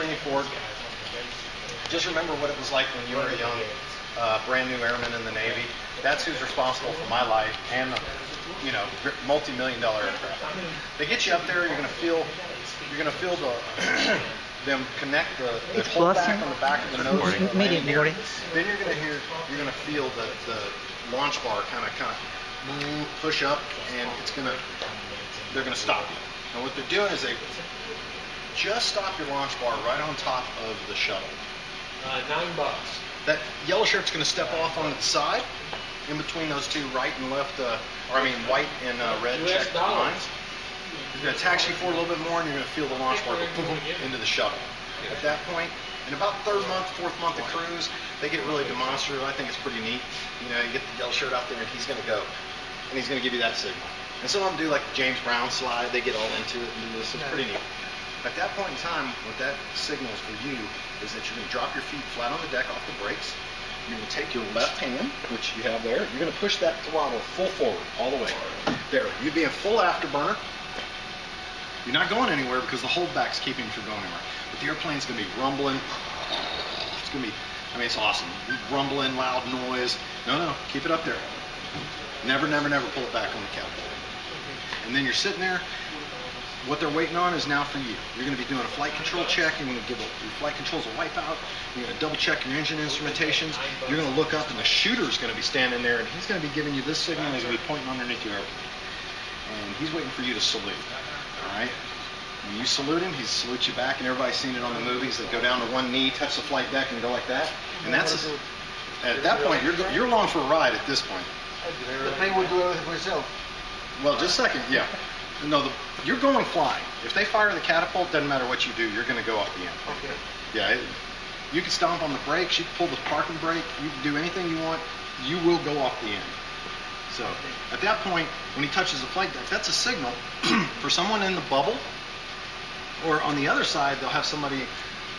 training for it. Just remember what it was like when you were a young, brand new airman in the Navy. That's who's responsible for my life and the, multi-million-dollar aircraft. They get you up there, you're gonna feel the them connect the whole back on the back of the nose. Medium. Then you're gonna feel the launch bar kind of push up, and they're gonna stop you. And what they're doing is they just stop your launch bar right on top of the shuttle. $9. That yellow shirt's going to step off on the side, in between those two right and left, white and red checked lines. You're going to taxi forward a little bit more, and you're going to feel the launch bar go boom, into the shuttle. At that point, in about third month, fourth month of cruise, they get really demonstrative. I think it's pretty neat. You get the yellow shirt out there, and he's going to go, and he's going to give you that signal. And some of them do like the James Brown slide. They get all into it and do this. It's pretty neat. At that point in time, what that signals for you is that you're going to drop your feet flat on the deck off the brakes. You're going to take your left hand, which you have there. You're going to push that throttle full forward, all the way. There. You'd be in full afterburner. You're not going anywhere because the holdback's keeping you from going anywhere. But the airplane's going to be rumbling. It's going to be, it's awesome. Rumbling, loud noise. No, keep it up there. Never pull it back on the catapult. And then you're sitting there. What they're waiting on is now for you. You're going to be doing a flight control check. You're going to give your flight controls a wipeout. You're going to double check your engine instrumentations. You're going to look up, and the shooter's going to be standing there, and he's going to be giving you this signal. He's going to be pointing underneath your airplane. And he's waiting for you to salute. All right? When you salute him, he salutes you back, and everybody's seen it on the movies. They go down to one knee, touch the flight deck, and go like that. And that's at that point, you're along for a ride at this point. The plane will do everything for itself. Well, just a second, yeah. No, you're going flying. If they fire the catapult, doesn't matter what you do, you're going to go off the end. Okay. Yeah, you can stomp on the brakes, you can pull the parking brake, you can do anything you want, you will go off the end. So, at that point, when he touches the flight deck, that's a signal for someone in the bubble, or on the other side, they'll have somebody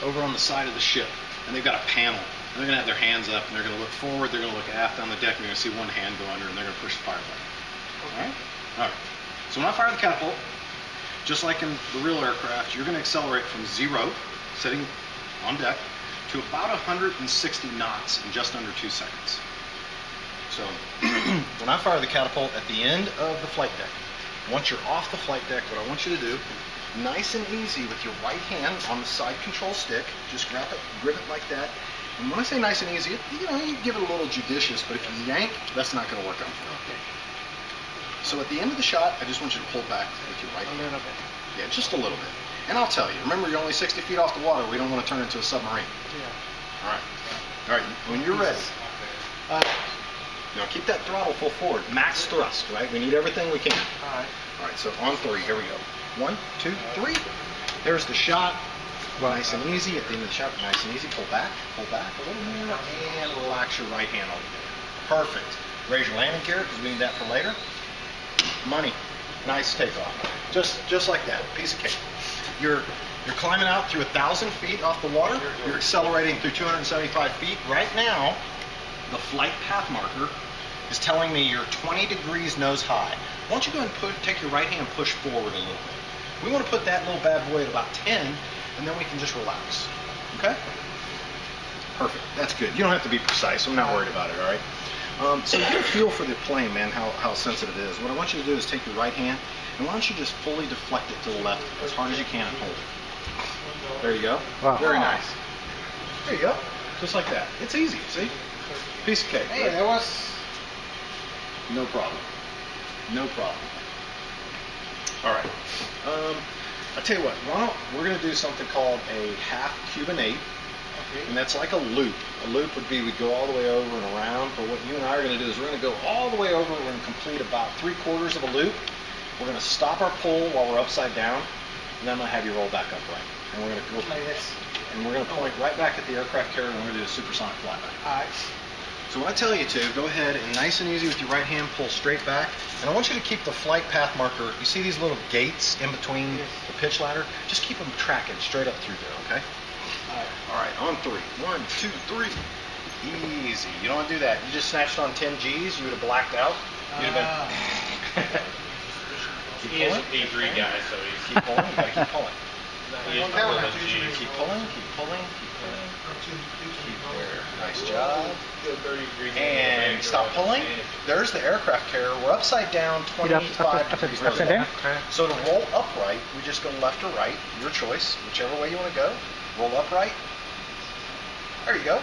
over on the side of the ship, and they've got a panel. And they're going to have their hands up, and they're going to look forward, they're going to look aft on the deck, and you're going to see one hand go under, and they're going to push the fire button. Okay. All right. So when I fire the catapult, just like in the real aircraft, you're going to accelerate from 0, sitting on deck, to about 160 knots in just under 2 seconds. So when I fire the catapult at the end of the flight deck, once you're off the flight deck, what I want you to do, nice and easy with your right hand on the side control stick, just grip it like that. And when I say nice and easy, you give it a little judicious, but if you yank, that's not going to work out for you. Okay. So at the end of the shot, I just want you to pull back with your right hand. A little bit. Yeah, just a little bit. And I'll tell you, remember you're only 60 feet off the water. We don't want to turn into a submarine. Yeah. All right, when you're ready. Now keep that throttle full forward. Max thrust, right? We need everything we can. All right, so on 3, here we go. 1, 2, 3. There's the shot. Nice and easy. At the end of the shot, nice and easy. Pull back a little more, and relax your right hand over there. Perfect. Raise your landing gear, because we need that for later. Money. Nice takeoff. Just like that. Piece of cake. You're climbing out through 1,000 feet off the water. You're accelerating through 275 feet. Right now, the flight path marker is telling me you're 20 degrees nose high. Why don't you go ahead and take your right hand and push forward a little bit. We want to put that little bad boy at about 10, and then we can just relax. Okay? Perfect. That's good. You don't have to be precise. I'm not worried about it, all right? So get a feel for the plane, man, how sensitive it is. What I want you to do is take your right hand, and why don't you just fully deflect it to the left as hard as you can and hold it. There you go. Wow. Very nice. There you go. Just like that. It's easy, see? Piece of cake. Hey, right? that was... No problem. No problem. All right. I tell you what, we're going to do something called a half Cuban 8. Okay. And that's like a loop. A loop would be we'd go all the way over and around. But what you and I are going to do is we're going to go all the way over. We're going to complete about 3/4 of a loop. We're going to stop our pull while we're upside down, and then I'm going to have you roll back upright. And we're going to go like this. And we're going to point right back at the aircraft carrier, and we're going to do a supersonic flyback. All right. So when I tell you to, go ahead and nice and easy with your right hand, pull straight back. And I want you to keep the flight path marker. You see these little gates in between the pitch ladder? Just keep them tracking straight up through there, okay? All right, on 3. 1, 2, 3. Easy. You don't want to do that. You just snatched on 10 G's, you would have blacked out. You'd have been... He is an A3 guy, so he's... Keep pulling. You got to keep pulling. One down. Keep pulling, keep pulling, keep pulling. Keep there. Nice job. And stop pulling. There's the aircraft carrier. We're upside down 25 degrees. Upside down? So to roll upright, we just go left or right, your choice, whichever way you want to go. Roll upright. There you go.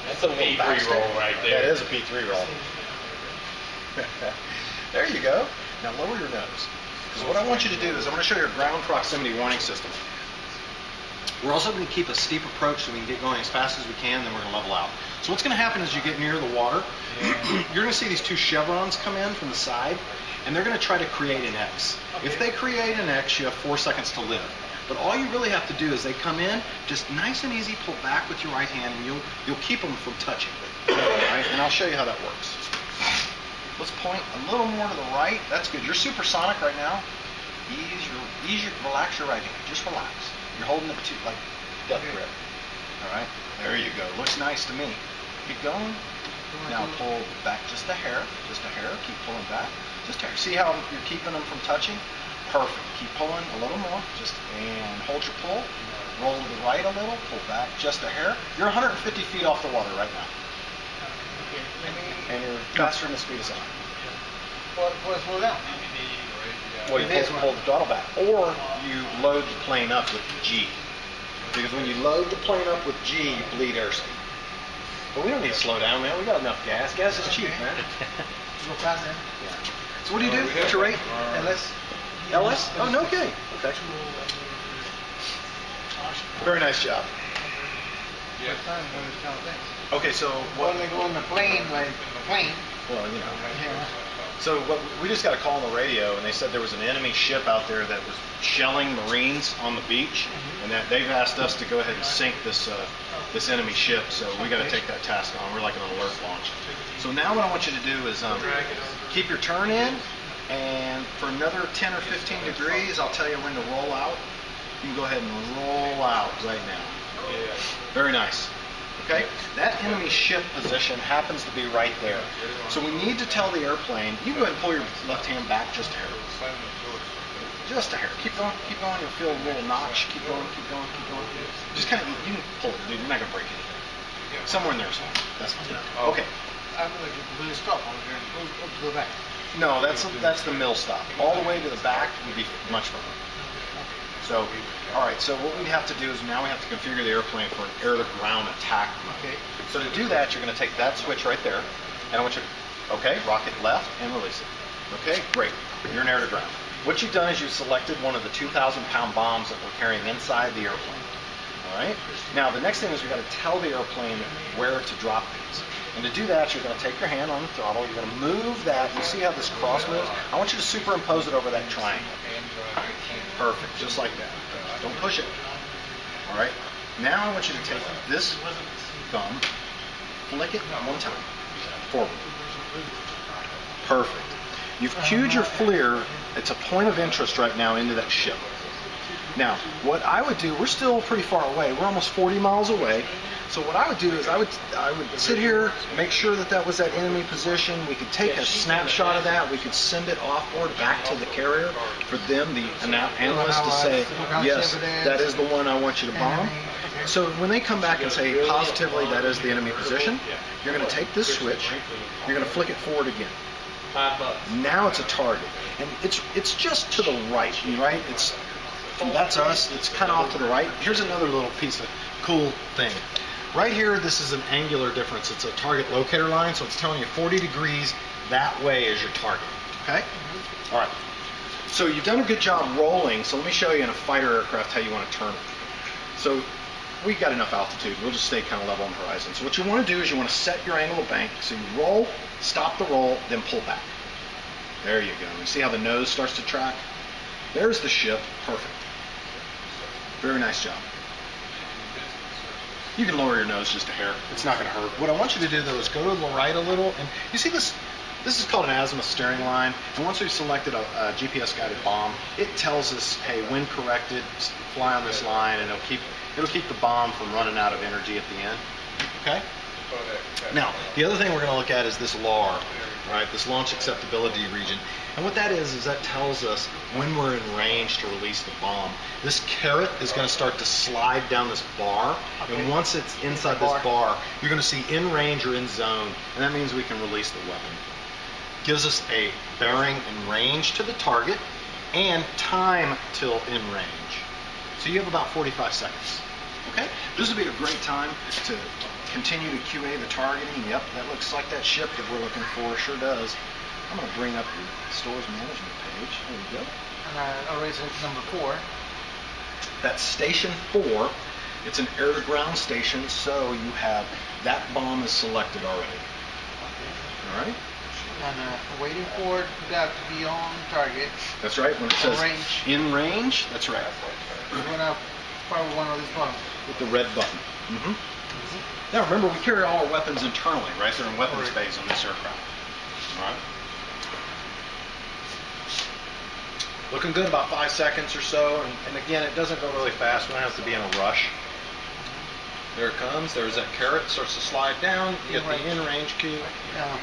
That's a P3 roll right there. That is a P3 roll. There you go. Now lower your nose. Because what I want you to do is I'm going to show you a ground proximity warning system. We're also going to keep a steep approach so we can get going as fast as we can, then we're going to level out. So what's going to happen as you get near the water, you're going to see these two chevrons come in from the side, and they're going to try to create an X. Okay. If they create an X, you have 4 seconds to live. But all you really have to do is they come in, just nice and easy, pull back with your right hand, and you'll keep them from touching. All right? And I'll show you how that works. Let's point a little more to the right. That's good. You're supersonic right now. Relax your right hand. Just relax. You're holding it to like death grip. All right. There you go. Looks nice to me. Keep going. Now pull back just a hair. Just a hair. Keep pulling back. Just a hair. See how you're keeping them from touching? Perfect. Keep pulling a little more. And hold your pull. Roll to the right a little. Pull back just a hair. You're 150 feet off the water right now. And you're faster than the speed of sound. Well, slow down. Well, you pull the throttle back, or you load the plane up with G. Because when you load the plane up with G, you bleed airspeed. But we don't need to slow down, man. We got enough gas. Gas is cheap, man. Go fast then. Yeah. So what do you do? What's your rate? LS. LS? Oh, no, okay. Okay. Very nice job. Yeah. Okay, so When they go in the plane, like the plane. Well, you know. Yeah. So we just got a call on the radio, and they said there was an enemy ship out there that was shelling Marines on the beach, and that they've asked us to go ahead and sink this enemy ship. So we got to take that task on. We're like an alert launch. So now what I want you to do is keep your turn in, and for another 10 or 15 degrees, I'll tell you when to roll out. You can go ahead and roll out right now. Very nice. Okay, that enemy ship position happens to be right there. So we need to tell the airplane, you can go ahead and pull your left hand back just a hair. Just a hair. Keep going, you'll feel a little notch. Keep going, keep going, keep going. Just kind of, you can pull it, dude, you're not going to break anything. Somewhere in there is fine. That's fine. Okay. I'm going to stop over there and go to the back. No, that's the mill stop. All the way to the back would be much further. So, all right, so what we have to do is now we have to configure the airplane for an air-to-ground attack. Okay. So to do that, you're going to take that switch right there, and I want you to, okay, rocket left and release it. Okay, great. You're in air-to-ground. What you've done is you've selected one of the 2,000-pound bombs that we're carrying inside the airplane. All right? Now, the next thing is we've got to tell the airplane where to drop these. And to do that, you're going to take your hand on the throttle, you're going to move that, you see how this cross moves? I want you to superimpose it over that triangle. Perfect, just like that. Don't push it. All right? Now I want you to take this thumb, flick it one time, forward. Perfect. You've cued your FLIR. It's a point of interest right now into that ship. Now, what I would do, we're still pretty far away. We're almost 40 miles away. So what I would do is I would sit here, make sure that that was that enemy position. We could take a snapshot of that. We could send it offboard back to the carrier for them, the analyst, to say, yes, that is the one I want you to bomb. So when they come back and say positively that is the enemy position, you're going to take this switch, you're going to flick it forward again. Now it's a target, and it's just to the right, right? That's us. It's kind of off to the right. Here's another little piece of cool thing. Right here, this is an angular difference. It's a target locator line, so it's telling you 40 degrees that way is your target. Okay? All right. So you've done a good job rolling, so let me show you in a fighter aircraft how you want to turn it. So we got enough altitude. We'll just stay kind of level on the horizon. So what you want to do is you want to set your angle of bank. So you roll, stop the roll, then pull back. There you go. You see how the nose starts to track? There's the ship. Perfect. Very nice job. You can lower your nose just a hair. It's not going to hurt. What I want you to do, though, is go to the right a little. And you see this? This is called an azimuth steering line. And once we've selected a GPS-guided bomb, it tells us, hey, when corrected, fly on this line, and it'll keep the bomb from running out of energy at the end. Okay? Now, the other thing we're going to look at is this LAR, right? This launch acceptability region. And what that is that tells us when we're in range to release the bomb. This carrot is going to start to slide down this bar, and once it's inside this bar, you're going to see in range or in zone, and that means we can release the weapon. Gives us a bearing and range to the target, and time till in range. So you have about 45 seconds. Okay? This would be a great time to continue to QA the targeting. Yep, that looks like that ship that we're looking for. Sure does. I'm going to bring up your stores management page. There we go. And already said number 4. That's station 4. It's an air-to-ground station, so you have that bomb is selected already. All right? And waiting for that to be on target. That's right. When it says range. in range, that's right. We're going to fire one of these buttons. With the red button. Now remember, we carry all our weapons internally, right? They're in weapons bays on this aircraft. All right. Looking good, about 5 seconds or so, and again, it doesn't go really fast. We don't have to be in a rush. There it comes. There's that carrot. Starts to slide down. You get the in-range key.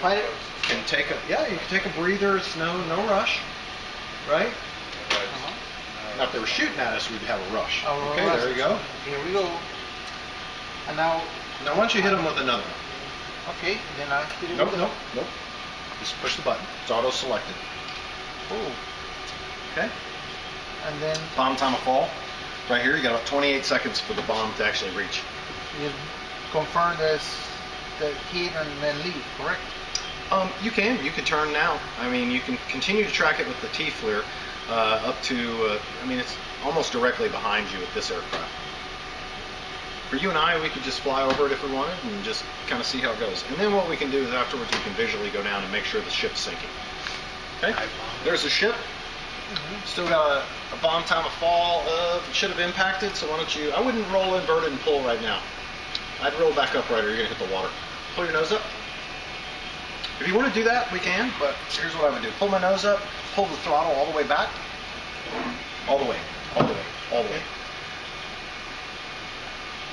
Fight it. You can take a breather. It's no rush, right? Now, if they were shooting at us, we'd have a rush. Okay, there you go. Here we go. And now. Now, why don't you hit them with another one? Okay, then I hit it. Nope. Just push the button. It's auto-selected. Oh. Okay. And then. Bomb time of fall. Right here, you got about 28 seconds for the bomb to actually reach. You confirm this, the hit and then leave, correct? You can turn now. I mean, you can continue to track it with the T-FLIR up to, I mean, it's almost directly behind you with this aircraft. For you and I, we could just fly over it if we wanted and just kind of see how it goes. And then what we can do is afterwards we can visually go down and make sure the ship's sinking. Okay? There's the ship. Still got a bomb time of fall. It should have impacted, so why don't you, I wouldn't roll, invert it, and pull right now. I'd roll back up right or you're going to hit the water. Pull your nose up. If you want to do that, we can, but here's what I would do. Pull my nose up, pull the throttle all the way back. All the way.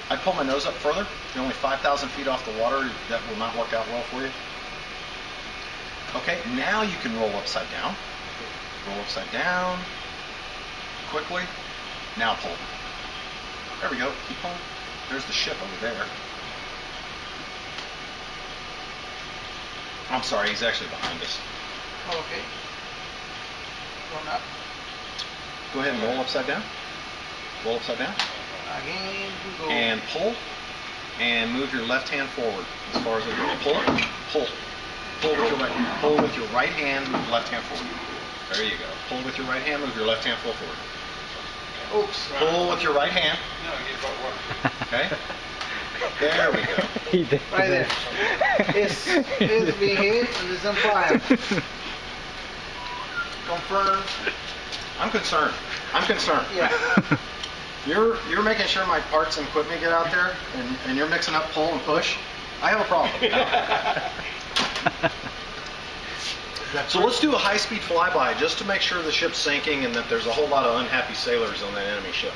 I'd pull my nose up further. You're only 5,000 feet off the water. That will not work out well for you. Okay, now you can roll upside down. Roll upside down. Quickly. Now pull. There we go. Keep pulling. There's the ship over there. I'm sorry, he's actually behind us. Oh, okay. Going up. Go ahead and roll upside down. Roll upside down. Again, we go. And pull. And move your left hand forward as far as it goes. Pull. Pull. Pull with your right hand. Pull with your right hand, move your left hand forward. There you go. Pull with your right hand, move your left hand full forward. Oops. Pull with your right hand. Okay. There we go. Right there. It's being hit and it's on fire. Confirm. I'm concerned. Yeah. You're making sure my parts and equipment get out there, and you're mixing up pull and push. I have a problem. So let's do a high-speed flyby just to make sure the ship's sinking and that there's a whole lot of unhappy sailors on that enemy ship.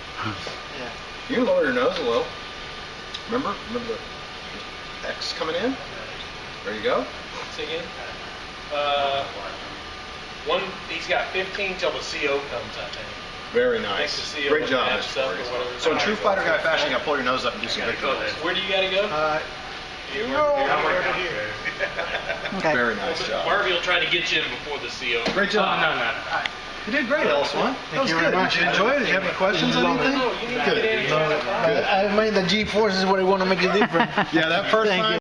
Yeah. You can lower your nose a little. Remember the X coming in? There you go. Say again. He's got 15 till the CO comes, I think. Very nice. Great job. So in true fighter guy fashion, you got to pull your nose up and do some big throws. Where do you got to go? Okay. Very nice job. Marvy will try to get you in before the CO. Great job. No. You did great, L1. That was good. Did you enjoy it? Did you have any questions on anything? Good. I made the G-forces what I want to make it different. Yeah, that first time.